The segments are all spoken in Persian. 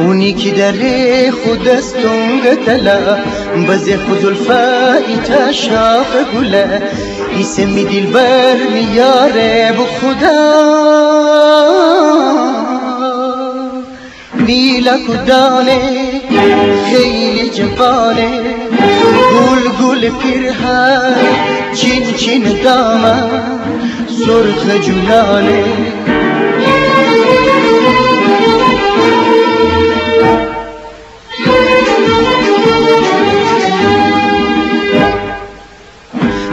اونی که در خود استون قتلا بزی خزلفایی تا شاخ گله ایسه می دیل بر میاره بو خدا میلا کدانه خیلی جوانه گل گل پیرهن چین چین دامن سرخ جولانه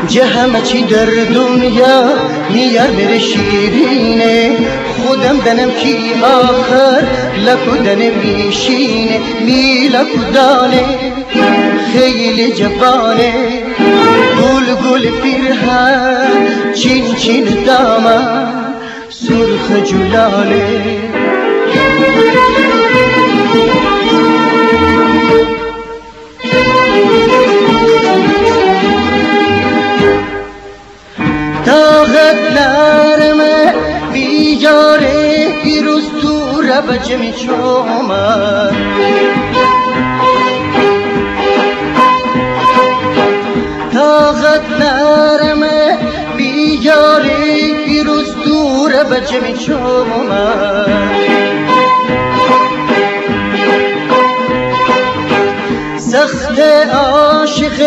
جه همه چی در دنیا میار میره شیرینه خودم دنم کی آخر لکودن میشینه میلا کدانه خیلی جوانه گل گل پیرهن چین چین دامن سرخ جولانه طاقت نرمه بیجاره پیروز تو ربجه می چومن طاقت نرمه بیجاره پیروز تو ربجه می چومن سخت عاشق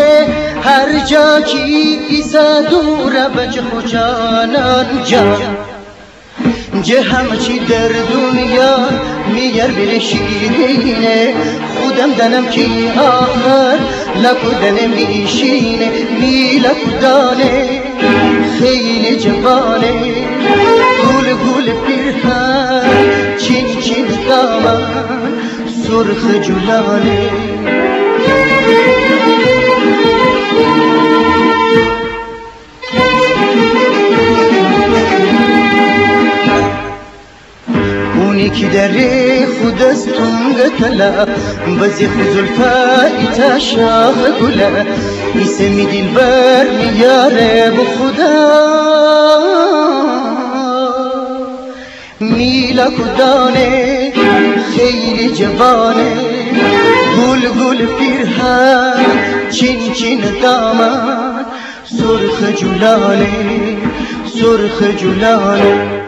هر جا کی ایسا دور بچه خوشانان جان جه همه چی در دنیا میار بره شیرینه خودم دنم کی آخر لکودن میشینه میلا کدانه خیلی جوانه گل گل پیرهن چین چین دامن سرخ جولانه اونی که در خود استون قتلا بزی خزلفایی تا شاخ گله ایسه می دیل بر میاره بو خدا میلا کدانه خیلی جوانه گل گل پیرهن چین چین دامن سرخ جولانه سرخ جولانه